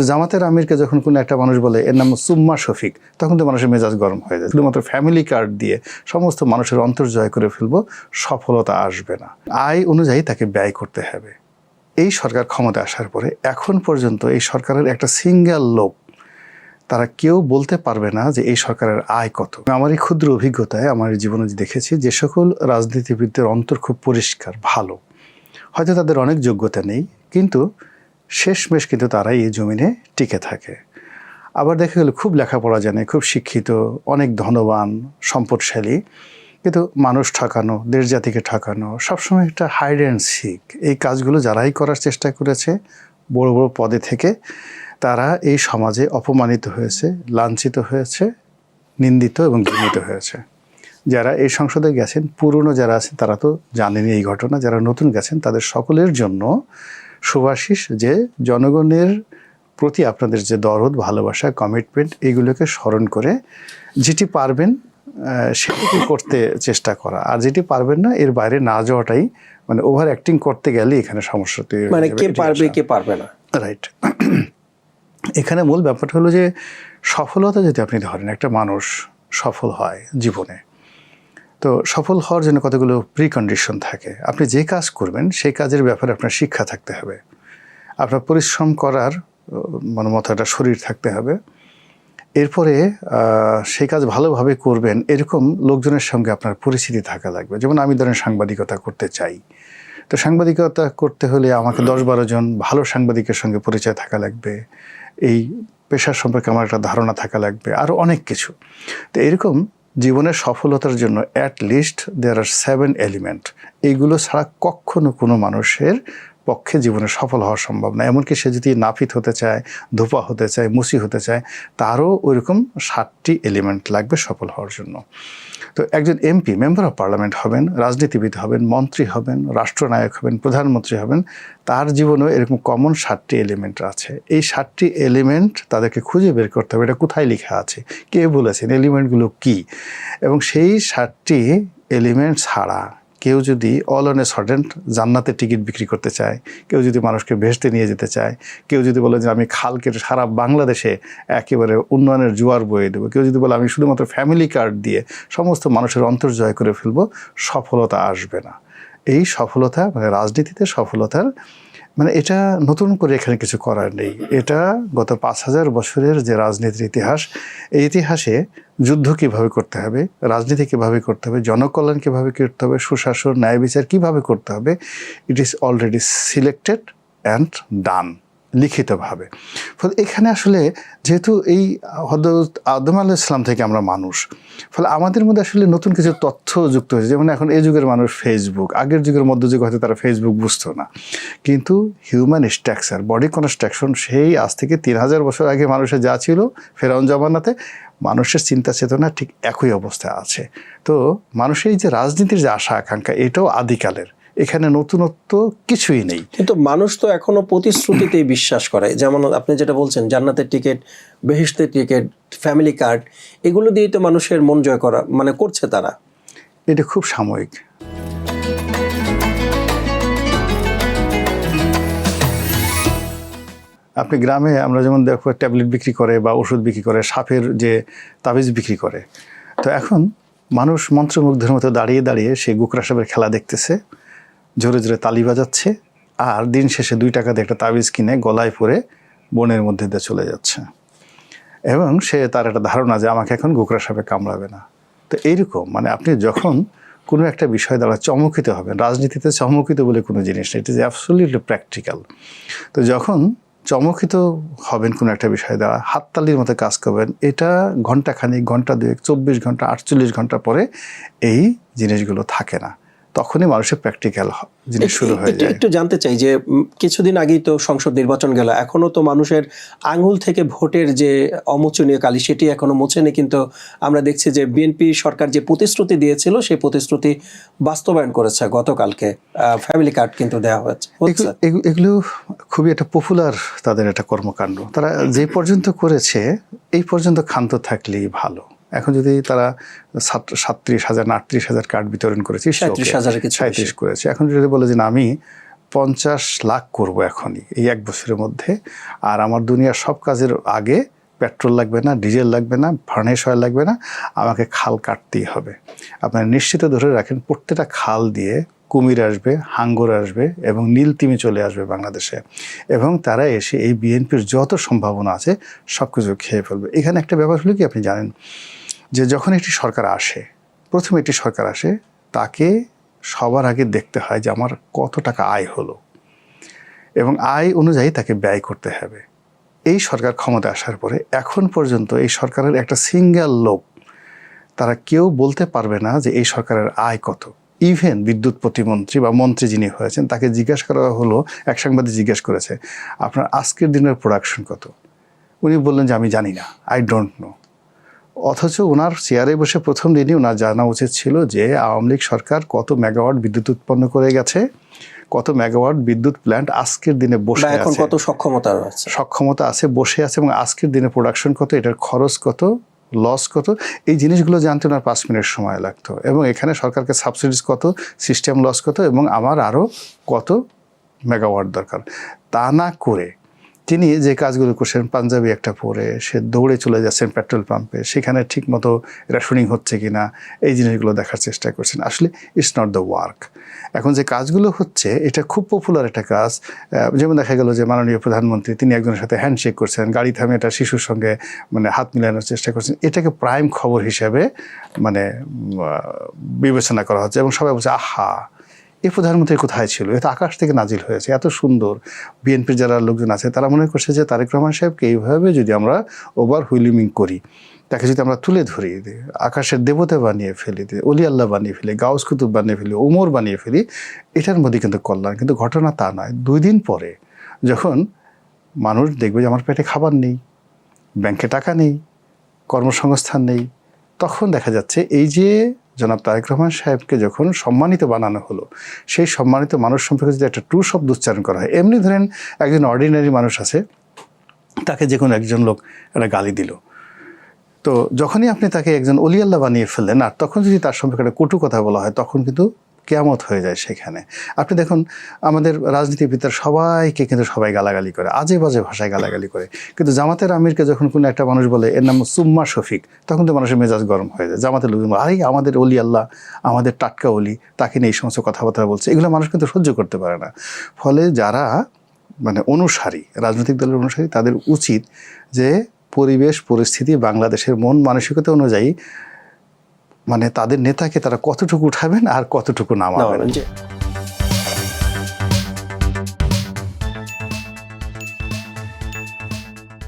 জামাতের আমিরকে যখন কোনো একটা মানুষ বলে এর নাম সুম্মা শফিক, তখন তো মানুষের মেজাজ গরম হয়ে যায়। শুধুমাত্র ফ্যামিলি কার্ড দিয়ে সমস্ত মানুষের অন্তর জয় করে ফেলবো, সফলতা আসবে না। আয় অনুযায়ী তাকে ব্যয় করতে হবে। এই সরকার ক্ষমতা আসার পরে এখন পর্যন্ত এই সরকারের একটা সিঙ্গেল লোক তারা কেউ বলতে পারবে না যে এই সরকারের আয় কত। আমার এই ক্ষুদ্র অভিজ্ঞতায় আমার জীবনে দেখেছি যে সকল রাজনীতিবিদদের অন্তর খুব পরিষ্কার, ভালো, হয়তো তাদের অনেক যোগ্যতা নেই, কিন্তু শেষমেশ কিন্তু তারাই এই জমিনে টিকে থাকে। আবার দেখা গেল খুব লেখাপড়া জানে, খুব শিক্ষিত, অনেক ধনবান, সম্পদশালী, কিন্তু মানুষ ঠকানো, দেশ জাতিকে ঠকানো, সবসময় একটা হাইড অ্যান্ড সিক, এই কাজগুলো যারাই করার চেষ্টা করেছে বড় বড় পদে থেকে, তারা এই সমাজে অপমানিত হয়েছে, লাঞ্ছিত হয়েছে, নিন্দিত এবং ঘৃণিত হয়েছে। যারা এই সংসদে গেছেন, পুরনো যারা আছেন তারা তো জানেনই এই ঘটনা, যারা নতুন গেছেন তাদের সকলের জন্য সুভাষিস যে জনগণের প্রতি আপনাদের যে দরদ, ভালোবাসা, কমিটমেন্ট, এগুলোকে স্মরণ করে যেটি পারবেন সেটি করতে চেষ্টা করা, আর যেটি পারবেন না এর বাইরে না যাওয়াটাই, মানে ওভার অ্যাক্টিং করতে গেলে এখানে সমস্যা তৈরি হয়। মানে কে পারবে কে পারবে না, রাইট। এখানে মূল ব্যাপারটা হলো যে সফলতা যদি আপনি ধরেন, একটা মানুষ সফল হয় জীবনে, তো সফল হওয়ার জন্য কতগুলো প্রিকন্ডিশন থাকে। আপনি যে কাজ করবেন সেই কাজের ব্যাপারে আপনার শিক্ষা থাকতে হবে, আপনার পরিশ্রম করার মতো একটা শরীর থাকতে হবে, এরপরে সেই কাজ ভালোভাবে করবেন এরকম লোকজনের সঙ্গে আপনার পরিচিতি থাকা লাগবে। যেমন আমি ধরেন সাংবাদিকতা করতে চাই, তো সাংবাদিকতা করতে হলে আমাকে 10-12 জন ভালো সাংবাদিকের সঙ্গে পরিচয় থাকা লাগবে, এই পেশার সম্পর্কে আমার একটা ধারণা থাকা লাগবে, আরও অনেক কিছু। তো এরকম জীবনের সফলতার জন্য অ্যাটলিস্ট দেয়ার আর 7 এলিমেন্ট। এইগুলো ছাড়া কখনো কোনো মানুষের পক্ষে জীবনে সফল হওয়া সম্ভব না। এমনকি সে যদি নাপিত হতে চায়, ধোপা হতে চায়, মুসি হতে চায়, তারও ওইরকম 7টি এলিমেন্ট লাগবে সফল হওয়ার জন্য। তো একজন এমপি, মেম্বার অফ পার্লামেন্ট হবেন, রাজনীতিবিদ হবেন, মন্ত্রী হবেন, রাষ্ট্রনায়ক হবেন, প্রধানমন্ত্রী হবেন, তার জীবনেও এরকম কমন 7টি এলিমেন্ট আছে। এই 7টি এলিমেন্ট তাদেরকে খুঁজে বের করতে হবে, এটা কোথায় লেখা আছে, কে বলেছেন, এলিমেন্টগুলো কী, এবং সেই 7টি এলিমেন্ট ছাড়া কেউ যদি অল অন এ সাডেন জান্নাতের টিকিট বিক্রি করতে চায়, কেউ যদি মানুষকে ভেস্তে নিয়ে যেতে চায়, কেউ যদি বলে যে আমি খাল কেটে সারা বাংলাদেশে একেবারে উন্নয়নের জোয়ার বয়ে দেবো, কেউ যদি বলে আমি শুধুমাত্র ফ্যামিলি কার্ড দিয়ে সমস্ত মানুষের অন্তর জয় করে ফেলবো, সফলতা আসবে না। এই সফলতা মানে রাজনীতিতে সফলতার মানে এটা নতুন করে এখানে কিছু করার নেই। এটা গত 5000 বছরের যে রাজনীতির ইতিহাস, এই ইতিহাসে যুদ্ধ কীভাবে করতে হবে, রাজনীতি কীভাবে করতে হবে, জনকল্যাণ কীভাবে করতে হবে, সুশাসন, ন্যায় বিচার কীভাবে করতে হবে, it is already selected and done লিখিতভাবে। ফলে এখানে আসলে যেহেতু এই হযরত আদম আলাইহিস সালাম থেকে আমরা মানুষ, ফলে আমাদের মধ্যে আসলে নতুন কিছু তথ্য যুক্ত হয়েছে। যেমন এখন এই যুগের মানুষ ফেসবুক, আগের যুগের মধ্যযুগে হয়তো তারা ফেসবুক বুঝতো না, কিন্তু হিউম্যান স্ট্রাকচার, বডি কনস্ট্রাকশন সেই আজ থেকে 3000 বছর আগে মানুষের যা ছিল ফেরাউন জামানাতে, মানুষের চিন্তা চেতনা ঠিক একই অবস্থায় আছে। তো মানুষের এই যে রাজনীতির যে আশা আকাঙ্ক্ষা, এটাও আদিকালের, এখানে নতুনত্ব কিছুই নেই। কিন্তু মানুষ তো এখনো প্রতিশ্রুতিতেই বিশ্বাস করে। যেমন আপনি যেটা বলছেন, জান্নাতের টিকিট, বেহেশতের টিকিট, ফ্যামিলি কার্ড, এগুলো দিয়েই তো মানুষের মন জয় করা মানে করছে তারা। এটা খুব সাময়িক। আপনি গ্রামে আমরা যেমন দেখো ট্যাবলেট বিক্রি করে বা ওষুধ বিক্রি করে, সাপের যে তাবিজ বিক্রি করে, তো এখন মানুষ মন্ত্রমুগ্ধের মতো দাঁড়িয়ে দাঁড়িয়ে সেই গোকরা সাপের খেলা দেখতেছে, জোরে জোরে তালি বাজাচ্ছে, আর দিন শেষে 2 টাকা দিয়ে একটা তাবিজ কিনে গলায় পরে বনের মধ্যে দিয়ে চলে যাচ্ছে, এবং সে তার একটা ধারণা যে আমাকে এখন গোকরা সাপে কামড়াবে না। তো এইরকম মানে আপনি যখন কোনো একটা বিষয় দ্বারা চমকিত হবেন, রাজনীতিতে চমকিত বলে কোনো জিনিস নেই, ইট ইজ অ্যাবসলিউটলি প্র্যাকটিক্যাল। তো যখন চমকিত হবেন কোনো একটা বিষয় দ্বারা, হাততালির মতো কাজ করবেন, এটা ঘন্টাখানিক, ঘন্টা 2, 24 ঘন্টা, 48 ঘন্টা পরে এই জিনিসগুলো থাকে না, তখনই মানুষের প্র্যাকটিক্যাল জিনিস শুরু হয়ে যায়। একটু জানতে চাই যে কিছুদিন আগেই তো সংসদ নির্বাচন গেল, এখনো তো মানুষের আঙুল থেকে ভোটের যে অমোচনীয় কালি সেটি এখনো মোছেনি, কিন্তু আমরা দেখছি যে বিএনপি সরকার যে প্রতিশ্রুতি দিয়েছিল সেই প্রতিশ্রুতি বাস্তবায়ন করেছে। গতকালকে ফ্যামিলি কার্ড কিন্তু দেওয়া হয়েছে। এগুলো খুবই একটা পপুলার তাদের একটা কর্মকাণ্ড, তারা যে পর্যন্ত করেছে এই পর্যন্ত ক্ষান্ত থাকলেই ভালো। এখন যদি তারা 37,000 না 38,000 কার্ড বিতরণ করেছে, 37,000 37 করেছে, এখন যদি বলে যে না আমি 50 লাখ করব এখনই এই 1 বছরের মধ্যে, আর আমার দুনিয়ার সব কাজের আগে পেট্রোল লাগবে না, ডিজেল লাগবে না, ফার্নেস অয়েল লাগবে না, আমাকে খাল কাটতেই হবে। আপনারা নিশ্চিত ধরে রাখেন প্রত্যেকটা খাল দিয়ে কুমির আসবে, হাঙ্গর আসবে এবং নীলতিমি চলে আসবে বাংলাদেশে, এবং তারা এসে এই বিএনপির যত সম্ভাবনা আছে সব কিছু খেয়ে ফেলবে। এখানে একটা ব্যাপার হলো কি, আপনি জানেন যে যখন একটি সরকার আসে, প্রথমে একটি সরকার আসে, তাকে সবার আগে দেখতে হয় যে আমার কত টাকা আয় হলো, এবং আয় অনুযায়ী তাকে ব্যয় করতে হবে। এই সরকার ক্ষমতা আসার পরে এখন পর্যন্ত এই সরকারের একটা সিঙ্গেল লোক, তারা কেউ বলতে পারবে না যে এই সরকারের আয় কত। ইভেন বিদ্যুৎ প্রতিমন্ত্রী বা মন্ত্রী যিনি হয়েছেন, তাকে জিজ্ঞাসা করা হলো, এক সাংবাদিক জিজ্ঞেস করেছে আপনার আজকের দিনের প্রোডাকশন কত, উনি বললেন যে আমি জানি না, আই ডোন্ট নো। অথচ ওনার চেয়ারে বসে প্রথম দিনই ওনার জানা উচিত ছিল যে আওয়ামী লীগ সরকার কত মেগাওয়াট বিদ্যুৎ উৎপন্ন করে গেছে, কত মেগাওয়াট বিদ্যুৎ প্ল্যান্ট আজকের দিনে বসে আছে, এখন কত সক্ষমতা আছে, বসে আছে, এবং আজকের দিনে প্রোডাকশন কত, এটার খরচ কত, লস কত, এই জিনিসগুলো জানতে ওনার 5 মিনিট সময় লাগতো। এবং এখানে সরকারকে সাবসিডিজ কত, সিস্টেম লস কত, এবং আমার আরও কত মেগাওয়াট দরকার, তা না করে তিনি যে কাজগুলো করছেন, পাঞ্জাবি একটা পরে সে দৌড়ে চলে যাচ্ছেন পেট্রোল পাম্পে, সেখানে ঠিক মতো রেশনিং হচ্ছে কিনা এই জিনিসগুলো দেখার চেষ্টা করছেন। আসলে ইটস নট দ্য ওয়ার্ক। এখন যে কাজগুলো হচ্ছে এটা খুব পপুলার একটা কাজ। যেমন দেখা গেল যে মাননীয় প্রধানমন্ত্রী তিনি একজনের সাথে হ্যান্ডশেক করছেন, গাড়ি থামিয়ে একটা শিশুর সঙ্গে মানে হাত মিলানোর চেষ্টা করছেন, এটাকে প্রাইম খবর হিসেবে মানে বিবেচনা করা হচ্ছে, এবং সবাই বলছে আহা এই প্রধানমন্ত্রী কোথায় ছিল, এটা আকাশ থেকে নাজিল হয়েছে, এত সুন্দর। বিএনপির যারা লোকজন আছে তারা মনে করছে যে তারেক রহমান সাহেবকে এইভাবে যদি আমরা ওভার হুইলিমিং করি, তাকে যদি আমরা তুলে ধরি, আকাশের দেবতা বানিয়ে ফেলি, অলি আল্লাহ বানিয়ে ফেলি, গাউস কুতুব বানিয়ে ফেলি, ওমর বানিয়ে ফেলি, এটার মধ্যে কিন্তু কল্যাণ। কিন্তু ঘটনা তা নয়। 2 দিন পরে যখন মানুষ দেখবে যে আমার পেটে খাবার নেই, ব্যাংকে টাকা নেই, কর্মসংস্থান নেই, তখন দেখা যাচ্ছে এই যে জনাব তারেক রহমান সাহেবকে যখন সম্মানিত বানানো হলো, সেই সম্মানিত মানুষ সম্পর্কে যদি একটা টু শব্দ উচ্চারণ করা হয়, এমনি ধরেন একজন অর্ডিনারি মানুষ আছে, তাকে যে কোনো একজন লোক একটা গালি দিল, তো যখনই আপনি তাকে একজন অলি আল্লাহ বানিয়ে ফেললেন, আর তখন যদি তার সম্পর্কে একটা কটু কথা বলা হয়, তখন কিন্তু কেয়ামত হয়ে যায় সেখানে। আপনি দেখুন আমাদের রাজনীতিবিদরা সবাইকে কিন্তু সবাই গালাগালি করে, আজে বাজে ভাষায় গালাগালি করে, কিন্তু জামাতের আমিরকে যখন কোনো একটা মানুষ বলে এর নাম সুম্মা শফিক, তখন তো মানুষের মেজাজ গরম হয়ে যায়। জামাতের লোকজন আরে আমাদের অলি আল্লাহ, আমাদের টাটকা অলি, তাকে নিয়ে এই সমস্ত কথাবার্তা বলছে, এগুলো মানুষ কিন্তু সহ্য করতে পারে না। ফলে যারা মানে অনুসারী, রাজনৈতিক দলের অনুসারী, তাদের উচিত যে পরিবেশ পরিস্থিতি, বাংলাদেশের মন মানসিকতা অনুযায়ী মানে তাদের নেতাকে তারা কতটুকু উঠাবেন আর কতটুকু নামাবেন।